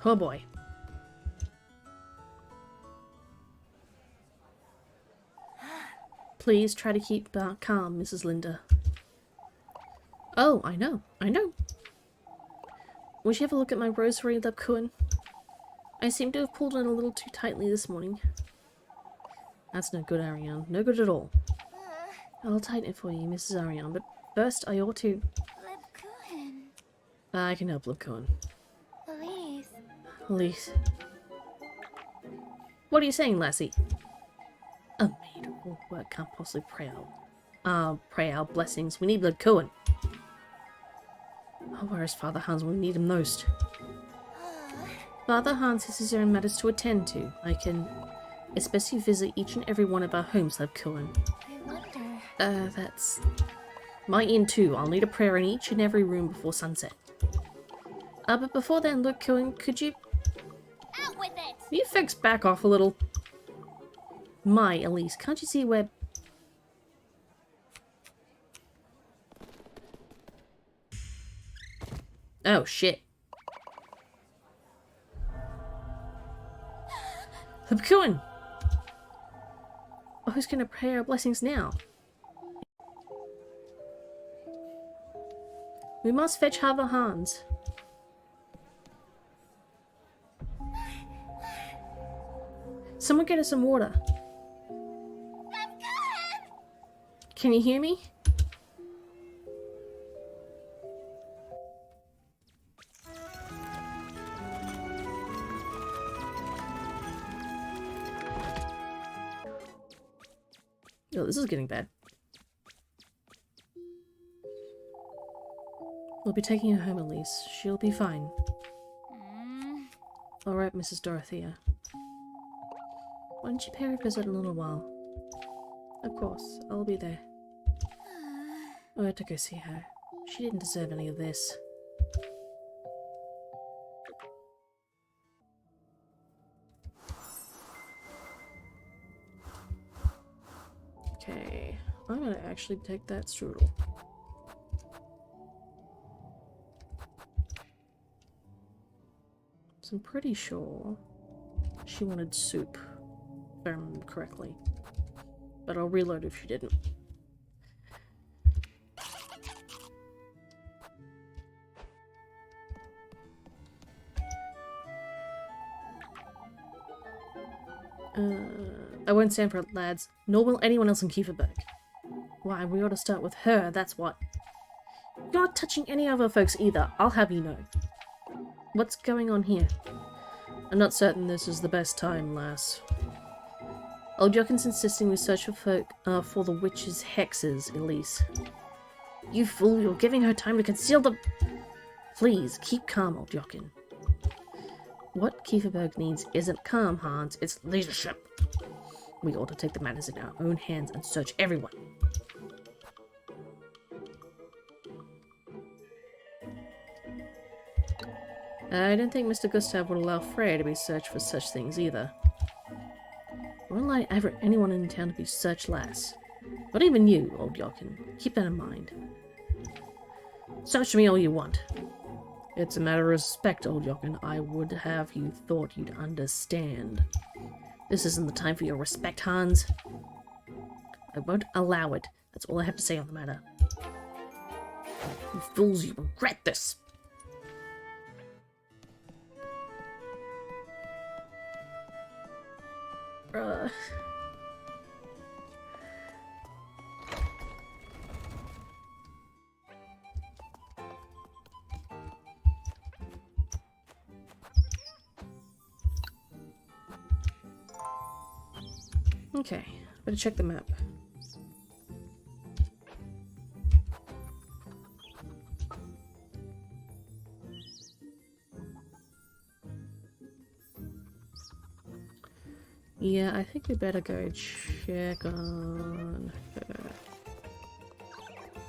Oh boy. Please try to keep calm, Mrs. Linda. Oh, I know. Would you have a look at my rosary, Lebkuchen? I seem to have pulled it a little too tightly this morning. That's no good, Ariane. No good at all. I'll tighten it for you, Mrs. Ariane, but first I ought to... Lebkuchen. I can help, Lebkuchen. Elise. Elise. What are you saying, lassie? A maid of all work can't possibly pray our blessings. We need Lebkuchen. Oh, where is Father Hans when we need him most? Father Hans has his own matters to attend to. I can especially visit each and every one of our homes, Lebkuchen. I wonder... That's... My inn too. I'll need a prayer in each and every room before sunset. But before then, Lebkuchen, could you... Out with it! You folks back off a little. My, Elise, can't you see where... Oh, shit. Lebkuchen! Oh, who's gonna pray our blessings now? We must fetch Father Hans. Someone get us some water. Can you hear me? Oh, this is getting bad. We'll be taking her home, Elise. She'll be fine. Alright, Mrs. Dorothea. Why don't you pay her a visit in a little while? Of course, I'll be there. I had to go see her. She didn't deserve any of this. Okay, I'm gonna actually take that strudel. So I'm pretty sure she wanted soup, if I remember correctly. But I'll reload if she didn't. I won't stand for it, lads. Nor will anyone else in Kieferberg. Why, we ought to start with her, that's what. You're not touching any other folks either, I'll have you know. What's going on here? I'm not certain this is the best time, lass. Old Jockins insisting we search for the witch's hexes, Elise. You fool, you're giving her time to conceal the... Please, keep calm, old Jockin. What Kieferberg needs isn't calm, Hans, it's leadership. We ought to take the matters in our own hands and search everyone. I don't think Mr. Gustav would allow Freya to be searched for such things either. Won't allow ever anyone in town to be searched, lass. Not even you, old Jockin. Keep that in mind. Search me all you want. It's a matter of respect, old Jockin. I would have you thought you'd understand. This isn't the time for your respect, Hans. I won't allow it. That's all I have to say on the matter. You fools, you regret this! Okay, better check the map. Yeah, I think we better go check on her.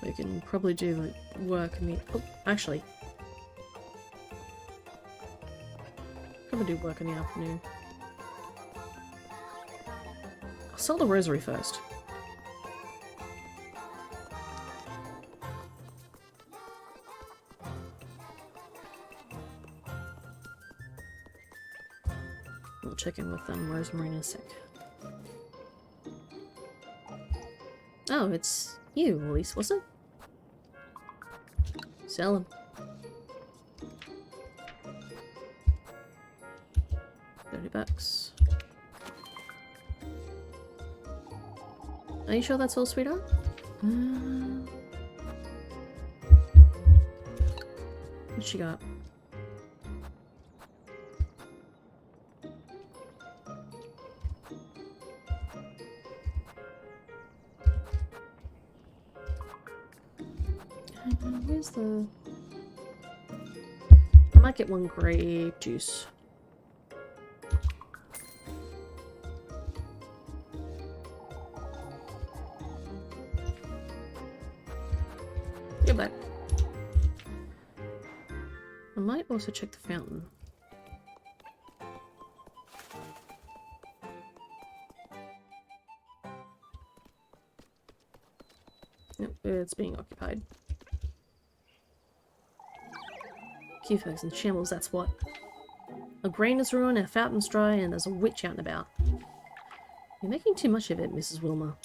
We can probably do like work in the... Oh, actually. Probably do work in the afternoon. I'll sell the rosary first. I'll check in with Rosemary in a sec. Oh, it's you, Elise, was it? Sell him. 30 bucks. Are you sure that's all, sweetheart? What she got? Where's the... I might get one grape juice. You're back. I might also check the fountain. Yep, it's being occupied. Cuthbert's in shambles, that's what. A grain is ruined, a fountain's dry, and there's a witch out and about. You're making too much of it, Mrs. Wilmer.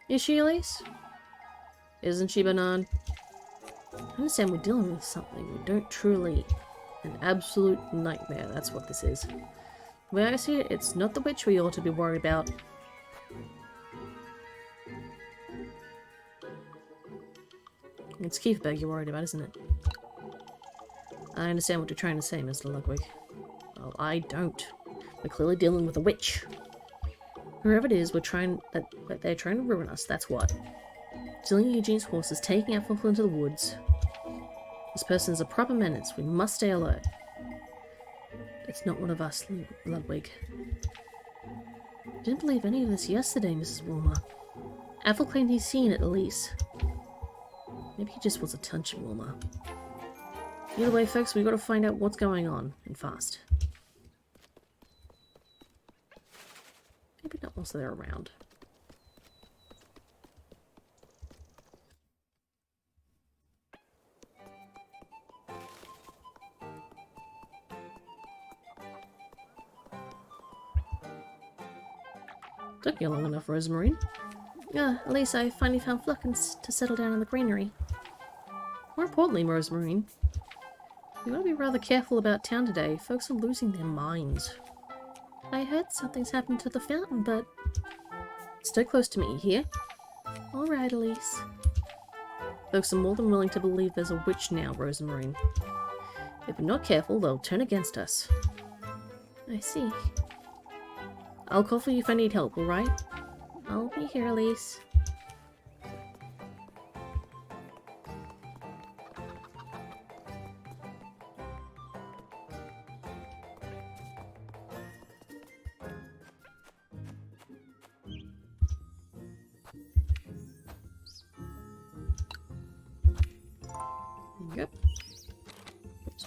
Is she, Elise? Isn't she, Bernard? I understand we're dealing with something we don't truly... An absolute nightmare, that's what this is. The way I see it, it's not the witch we ought to be worried about. It's Keithberg you're worried about, isn't it? I understand what you're trying to say, Mr. Ludwig. Well, I don't. We're clearly dealing with a witch. Whoever it is, they're trying to ruin us, that's what. Stealing Eugene's horses, taking Apple into the woods. This person is a proper menace. We must stay alert. It's not one of us, Ludwig. I didn't believe any of this yesterday, Mrs. Wilmer. Apple claimed he's seen it, Elise. Maybe he just was a touch, Wilmer. Either way, folks, we've got to find out what's going on, and fast. Maybe not whilst they're around. Took you long enough, Rosemary. Yeah, at least I finally found Fluckins to settle down in the greenery. More importantly, Rosemary, you gotta be rather careful about town today. Folks are losing their minds. I heard something's happened to the fountain, but... Stay close to me, you hear? Alright, Elise. Folks are more than willing to believe there's a witch now, Rosemary. If we're not careful, they'll turn against us. I see. I'll call for you if I need help, alright? I'll be here, Elise. Yep. Oops.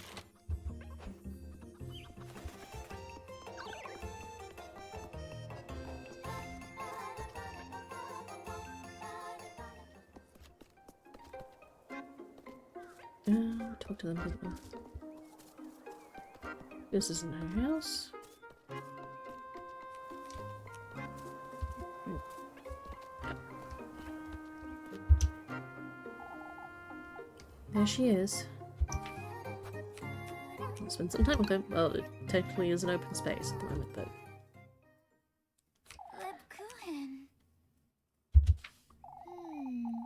Talk to them people. This isn't her house. There she is. I'll spend some time with her. Well, it technically is an open space at the moment, but... Lebkuchen.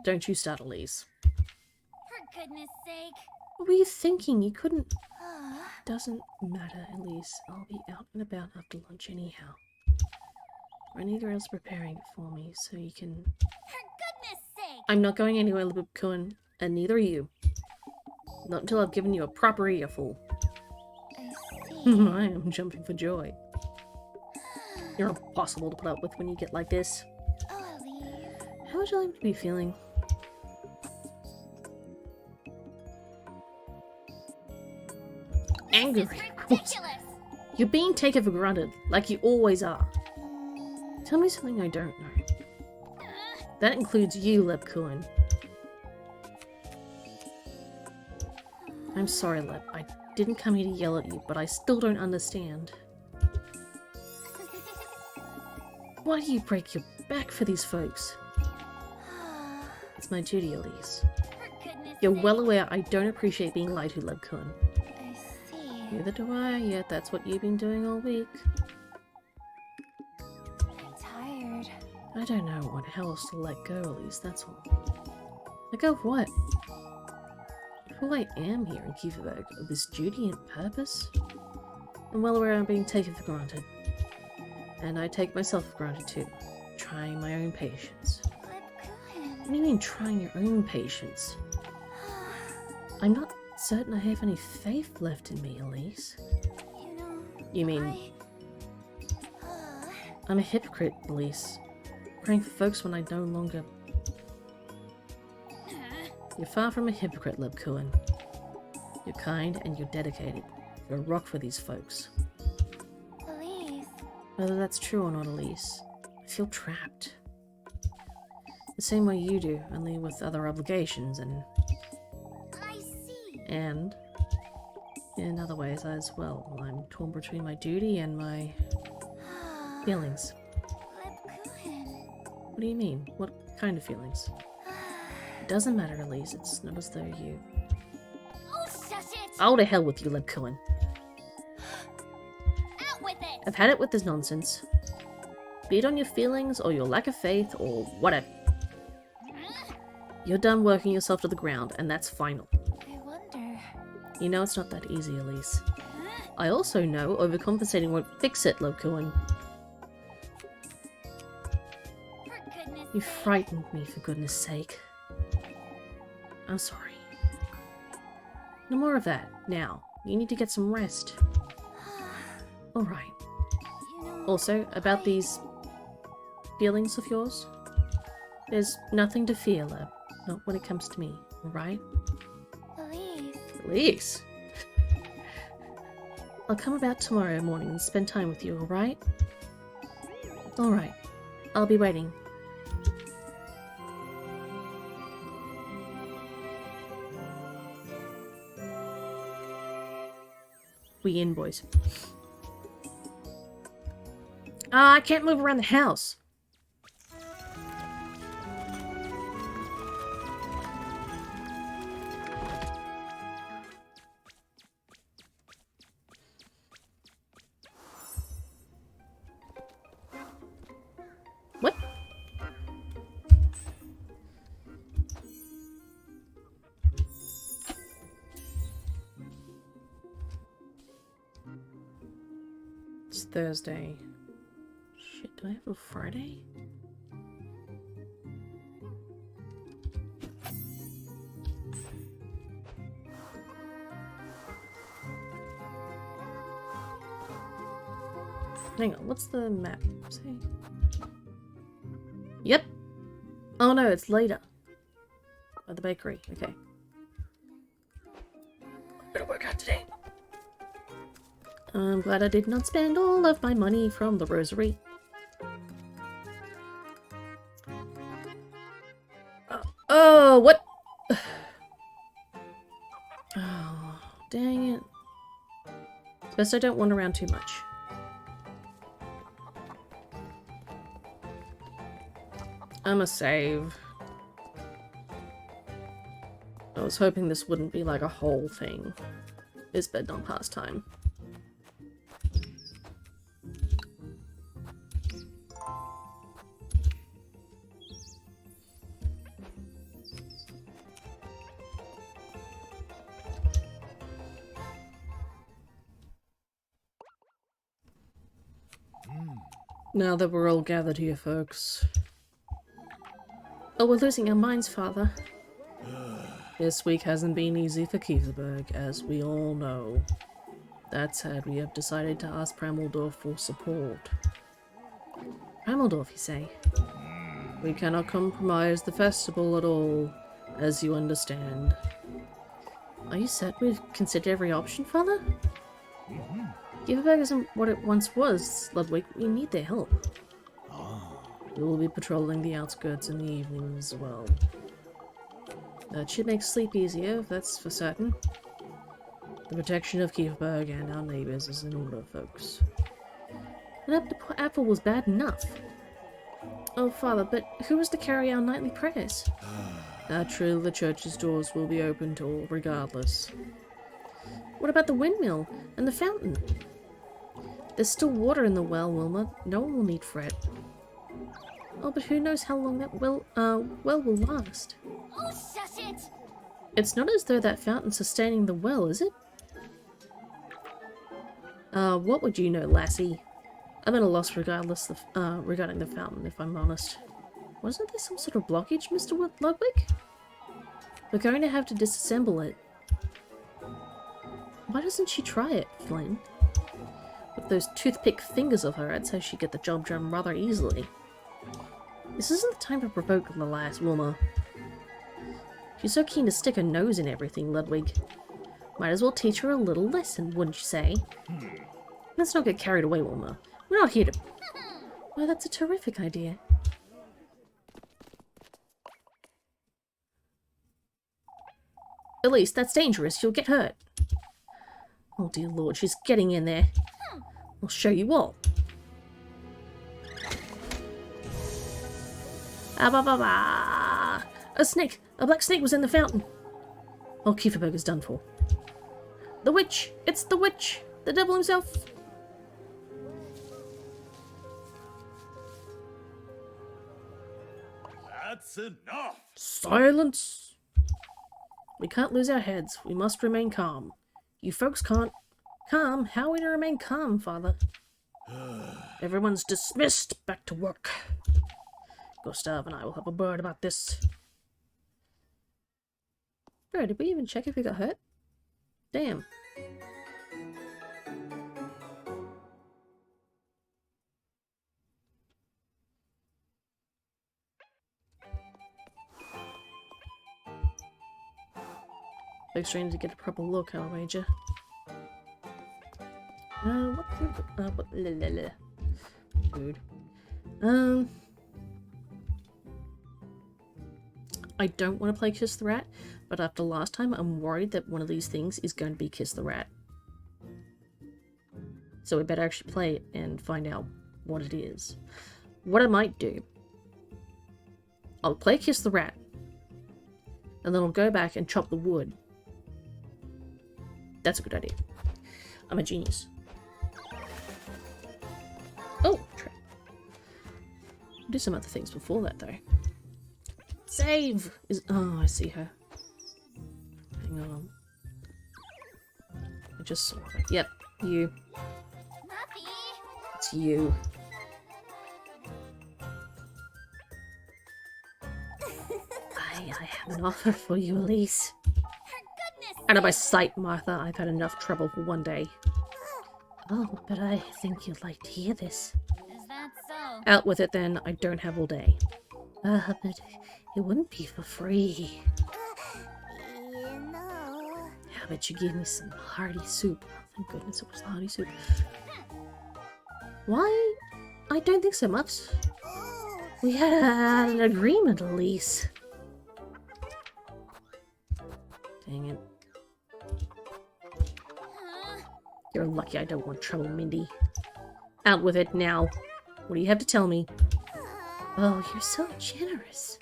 Don't you start, Elise. For goodness sake. What were you thinking? You couldn't... Doesn't matter, Elise. I'll be out and about after lunch anyhow. I need your else preparing it for me, so you can... For goodness sake! I'm not going anywhere, Lebkuchen, and neither are you. Not until I've given you a proper earful. I see. I am jumping for joy. You're impossible to put up with when you get like this. Oh, Elise. How would you like to be feeling? Angry. This is ridiculous! You're being taken for granted, like you always are. Tell me something I don't know. That includes you, Lebkuchen. I'm sorry, Leb. I didn't come here to yell at you, but I still don't understand. Why do you break your back for these folks? It's my duty, Elise. For goodness You're sake. well aware I don't appreciate being lied to, Lebkuchen. I see. Neither do I, yet that's what you've been doing all week. I'm tired. I don't know how else to let go, Elise, that's all. Let go of what? Who I am here in Kieferberg, of this duty and purpose? I'm well aware I'm being taken for granted. And I take myself for granted too. Trying my own patience. Lebkuchen. What do you mean, trying your own patience? I'm not certain I have any faith left in me, Elise. You know, You mean, I'm a hypocrite, Elise. Praying for folks when I no longer... You're far from a hypocrite, Lebkuchen. You're kind and you're dedicated. You're a rock for these folks. Elise. Whether that's true or not, Elise, I feel trapped. The same way you do, only with other obligations and... I see. And... in other ways as well. I'm torn between my duty and my... feelings. Lebkuchen. What do you mean? What kind of feelings? It doesn't matter, Elise. It's not as though you... Oh, shush it! Oh, to hell with you, Lebkuchen. Out with it! I've had it with this nonsense. Be it on your feelings, or your lack of faith, or whatever. You're done working yourself to the ground, and that's final. I wonder. You know it's not that easy, Elise. I also know overcompensating won't fix it, Lebkuchen. For goodness You sake. frightened me, for goodness sake. I'm sorry. No more of that. Now, you need to get some rest. Alright. You know, Also, about these feelings of yours, there's nothing to fear, Leb. Not when it comes to me, alright? Elise. Elise! I'll come about tomorrow morning and spend time with you, alright? Alright. I'll be waiting. We in, boys. I can't move around the house. What? It's Thursday. Shit, do I have a Friday? Hang on, what's the map say? Yep. Oh no, it's later. At the bakery, okay. Better work out today. I'm glad I did not spend all of my money from the rosary. Oh, what? Oh, dang it. It's best I don't wander around too much. I'ma save. I was hoping this wouldn't be like a whole thing. It's bedtime pastime. Now that we're all gathered here, folks. Oh, we're losing our minds, Father. This week hasn't been easy for Kieferberg, as we all know. That said, we have decided to ask Prameldorf for support. Prameldorf, you say? We cannot compromise the festival at all, as you understand. Are you certain we've considered every option, Father? Kieferberg isn't what it once was, Ludwig. We need their help. We will be patrolling the outskirts in the evenings as well. That should make sleep easier, that's for certain. The protection of Kieferberg and our neighbors is in order, folks. What happened to poor Apple was bad enough. Oh, Father, but who is to carry our nightly prayers? Naturally, the church's doors will be open to all regardless. What about the windmill and the fountain? There's still water in the well, Wilma. No one will need fret. Oh, but who knows how long that well will last? Oh, shush it! It's not as though that fountain's sustaining the well, is it? What would you know, lassie? I'm at a loss regardless regarding the fountain, if I'm honest. Wasn't there some sort of blockage, Mr. Ludwig? We're going to have to disassemble it. Why doesn't she try it, Flynn? With those toothpick fingers of her, I'd say she'd get the job done rather easily. This isn't the time to provoke the lass, Wilma. She's so keen to stick her nose in everything, Ludwig. Might as well teach her a little lesson, wouldn't you say? Let's not get carried away, Wilma. We're not here to... Well, that's a terrific idea. Elise, that's dangerous. You'll get hurt. Oh dear lord, she's getting in there. I'll show you all. Ah, bah, bah, bah. A snake! A black snake was in the fountain. Oh, Kieferberger's done for. The witch! It's the witch! The devil himself! That's enough! Silence! We can't lose our heads. We must remain calm. You folks can't. Calm? How are we to remain calm, Father? Everyone's dismissed. Back to work. Gustav and I will have a word about this. Bro, did we even check if we got hurt? Damn. Big strain to get a proper look, I'll wager. What food? I don't want to play Kiss the Rat, but after last time, I'm worried that one of these things is going to be Kiss the Rat. So we better actually play it and find out what it is. What I might do, I'll play Kiss the Rat, and then I'll go back and chop the wood. That's a good idea. I'm a genius. Oh, trap. Do some other things before that, though. Save! Oh, I see her. Hang on. I just saw her. Yep, you. Muffy! It's you. I have an offer for you, Elise. For goodness! Out of my sight, Martha. I've had enough trouble for one day. Oh, but I think you'd like to hear this. Is that so? Out with it, then. I don't have all day. But it wouldn't be for free. You know... How about you give me some hearty soup? Oh, thank goodness it was the hearty soup. Why? I don't think so much. We had an agreement, Elise. Dang it. You're lucky I don't want trouble, Mindy. Out with it now. What do you have to tell me? Oh, you're so generous.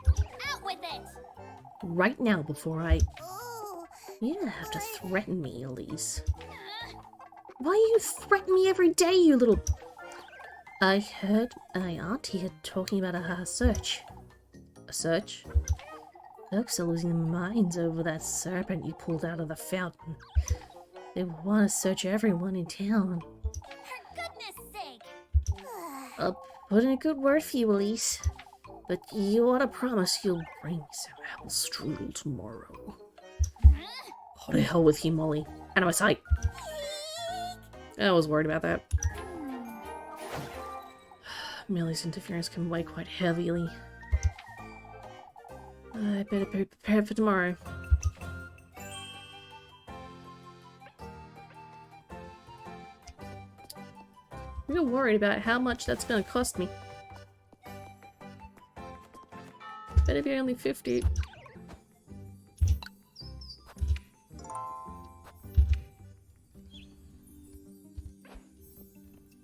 Out with it! Right now before I... You don't have to threaten me, Elise. Why you threaten me every day, you little... I heard my auntie had talking about a search. A search? Folks are losing their minds over that serpent you pulled out of the fountain. They want to search everyone in town. For goodness sake! I'll put in a good word for you, Elise. But you ought to promise you'll bring me some apple strudel tomorrow. Oh, to hell with you, Molly. Out of my sight. I was worried about that. Millie's interference can weigh quite heavily. I better be prepared for tomorrow. I'm real worried about how much that's going to cost me. Better be only 50.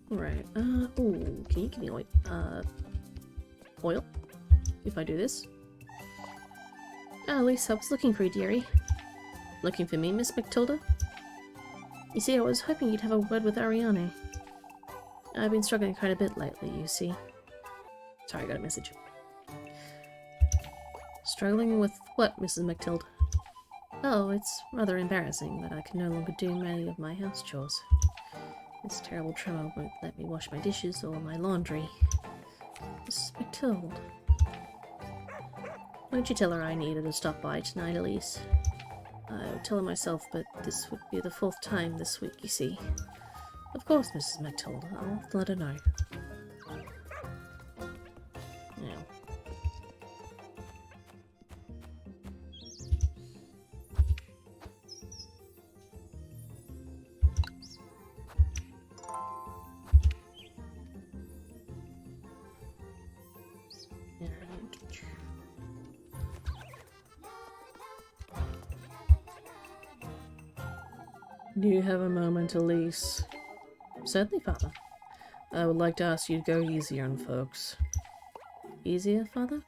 Right, ooh, can you give me like, oil if I do this. Oh, Elise, I was looking for you, dearie. Looking for me, Miss Matilda? You see, I was hoping you'd have a word with Ariane. I've been struggling quite a bit lately, you see. Sorry, I got a message. Struggling with what, Mrs. Matilda? Oh, it's rather embarrassing that I can no longer do many of my house chores. This terrible tremor won't let me wash my dishes or my laundry. Mrs. Matilda. Won't you tell her I needed to stop by tonight, Elise? I would tell her myself, but this would be the 4th time this week, you see. Of course, Mrs. Matilda. I'll let her know. Now. Do you have a moment, Elise? Certainly, Father. I would like to ask you to go easier on folks. Easier, Father?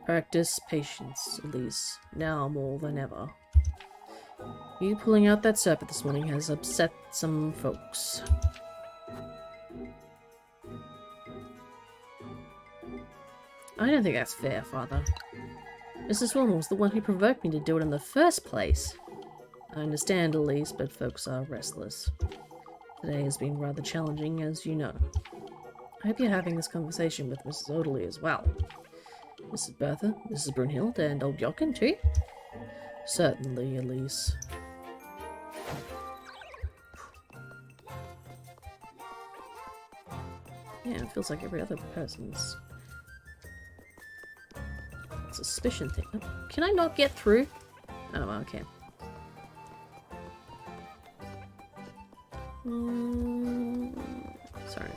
Practice patience, Elise, now more than ever. You pulling out that serpent this morning has upset some folks. I don't think that's fair, Father. Mrs. Wilmore was the one who provoked me to do it in the first place. I understand, Elise, but folks are restless. Today has been rather challenging, as you know. I hope you're having this conversation with Mrs. Oderly as well. Mrs. Bertha, Mrs. Brunhild, and old Jochen, too? Certainly, Elise. Yeah, it feels like every other person's suspicion thing. Can I not get through? Oh, okay. Sorry.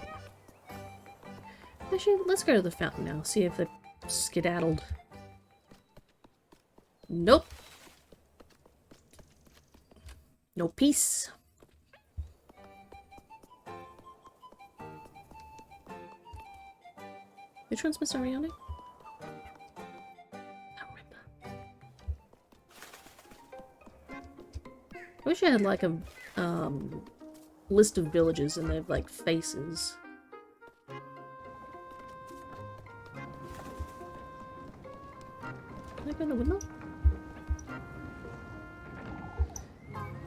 Actually, let's go to the fountain now. See if they're skedaddled. Nope. No peace. Which one's Miss Ariane? I wish I had like a list of villages and they have like faces. Can I go in the window?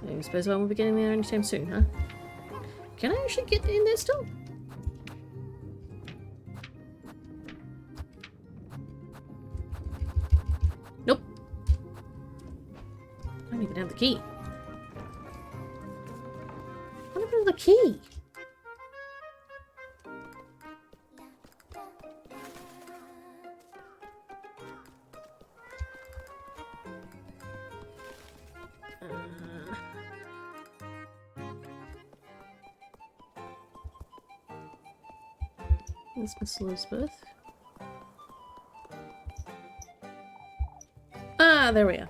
I suppose I won't be getting there anytime soon, huh? Can I actually get in there still? Nope. I don't even have the key. What happened to the key? This Miss Elizabeth. Ah, there we are.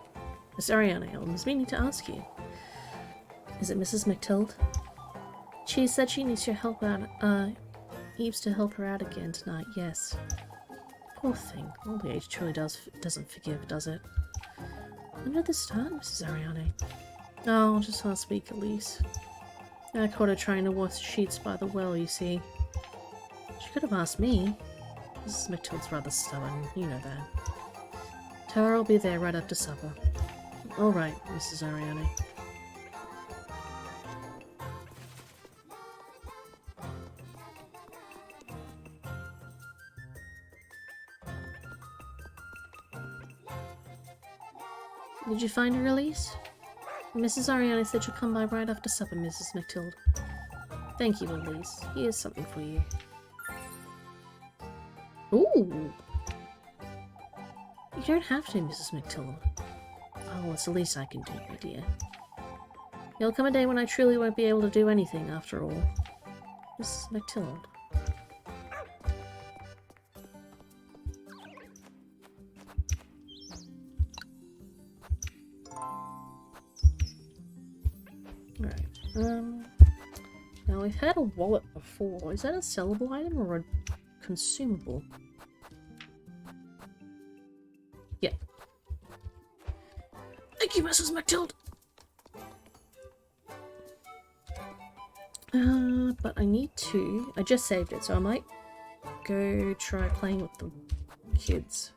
Miss Ariane, I was meaning to ask you. Is it Mrs. Matilda? She said she needs your help out, needs to help her out again tonight, yes. Poor thing. Old age truly doesn't forgive, does it? When did this start, Mrs. Ariane? Oh, just last week, Elise. I caught her trying to wash sheets by the well, you see. She could have asked me. Mrs. Matilda's rather stubborn, you know that. Tell her I'll be there right after supper. Alright, Mrs. Ariane. Did you find her, Elise? Mrs. Ariane said she'll come by right after supper, Mrs. Matilda. Thank you, Elise. Here's something for you. Ooh! You don't have to, Mrs. Matilda. Oh, it's the least I can do, my dear. There'll come a day when I truly won't be able to do anything, after all. Mrs. Matilda. Alright, now we've had a wallet before. Is that a sellable item or a consumable? Yeah. Thank you, Mrs. McTild. But I need to... I just saved it, so I might go try playing with the kids.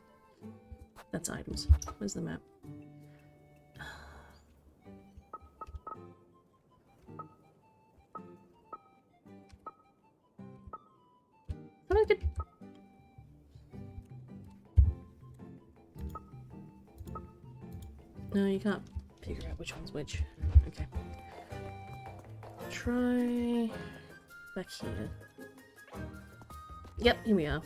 That's items. Where's the map? Thought I could... No, you can't figure out which one's which. Okay. Try... back here. Yep, here we are.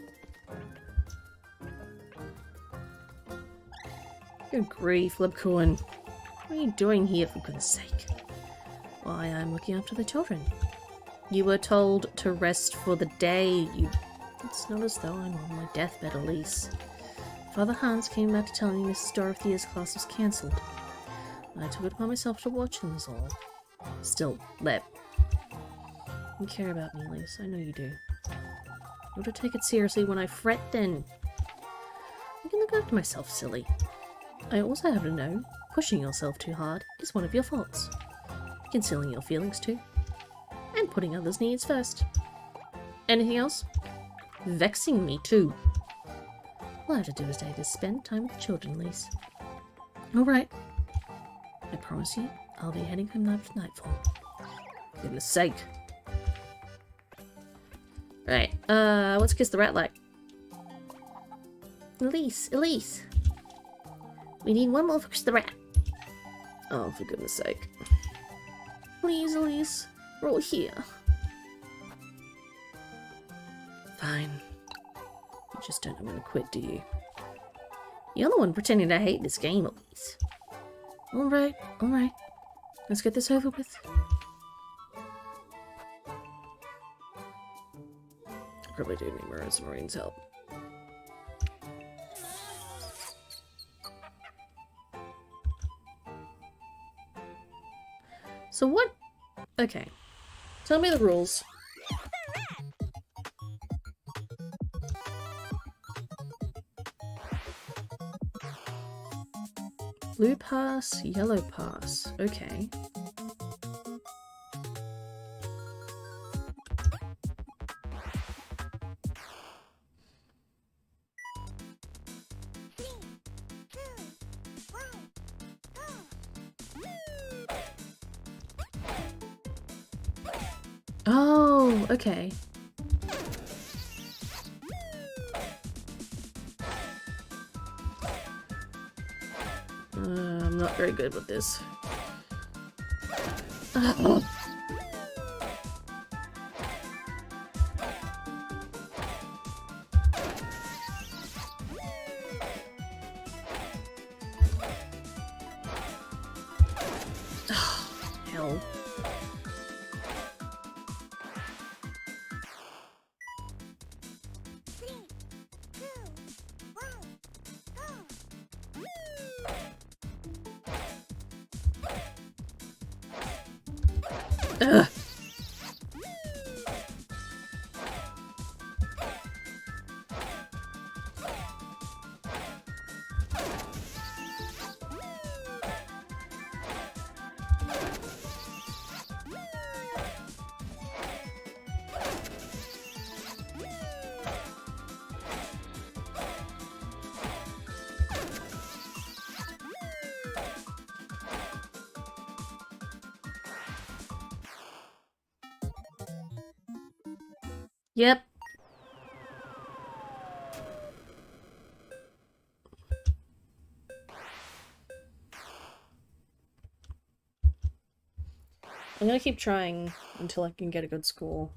Good grief, Lebkuchen. What are you doing here, for goodness sake? Why, I'm looking after the children. You were told to rest for the day. It's not as though I'm on my deathbed, Elise. Father Hans came back to tell me Mrs. Dorothea's class was cancelled. I took it upon myself to watch them is all. Still, Leb. You care about me, Elise. I know you do. You ought to take it seriously when I fret then. I can look after myself, silly. I also have to know, pushing yourself too hard is one of your faults. Concealing your feelings too. And putting others' needs first. Anything else? Vexing me too. All I have to do is spend time with the children, Elise. Alright. I promise you, I'll be heading home after nightfall. For goodness sake. Right, what's Kiss the Rat like? Elise, Elise! We need one more for Kiss the Rat. Oh, for goodness sake. Please, Elise. We're all here. Fine. You just don't know when to quit, do you? You're the one pretending to hate this game, Elise. Alright, alright. Let's get this over with. I probably do need Marine's help. So what? Okay. Tell me the rules. Blue pass, yellow pass. Okay. Oh, okay. I'm not very good with this. Oh. Hell. Ugh. Yep. I'm gonna keep trying until I can get a good score.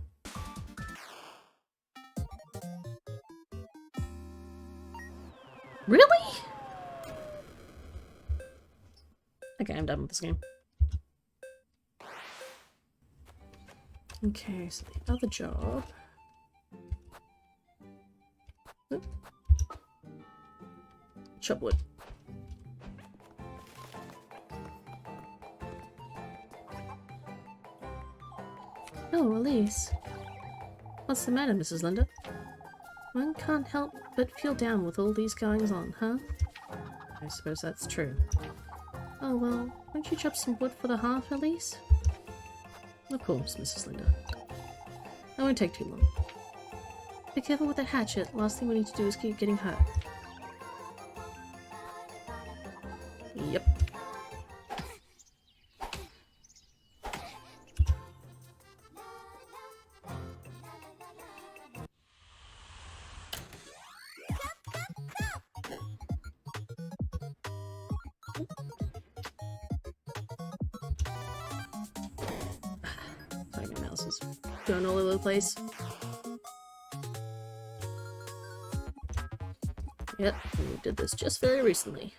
Really? Okay, I'm done with this game. Okay, so the other job... Oop. Chop wood. Oh, Elise. What's the matter, Mrs. Linda? One can't help but feel down with all these goings on, huh? I suppose that's true. Oh well, won't you chop some wood for the hearth, Elise? Of course, Mrs. Linda. That won't take too long. Be careful with that hatchet. Last thing we need to do is keep getting hurt. Yep. Sorry, my mouse is going all over the place. Yep, we did this just very recently.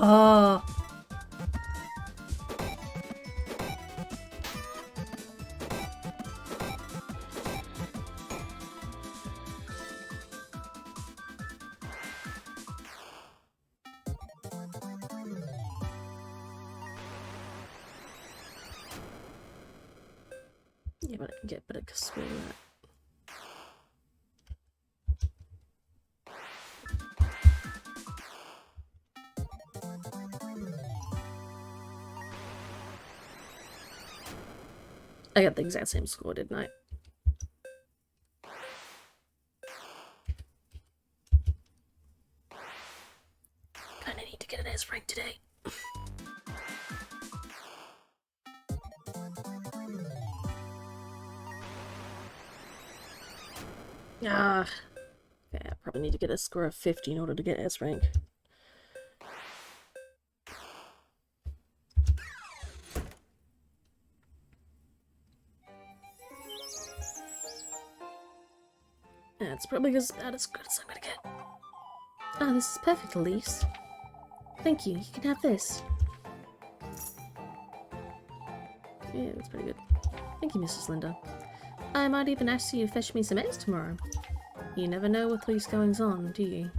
Oh. Yeah, but I can get better swing that. I got the exact same score, didn't I? Kinda need to get an S rank today. Ah. Okay, I probably need to get a score of 50 in order to get S rank. That's probably about as good as I'm gonna get. Ah, this is perfect, Elise. Thank you. You can have this. Yeah, that's pretty good. Thank you, Mrs. Linda. I might even ask you to fetch me some eggs tomorrow. You never know with these goings on, do you?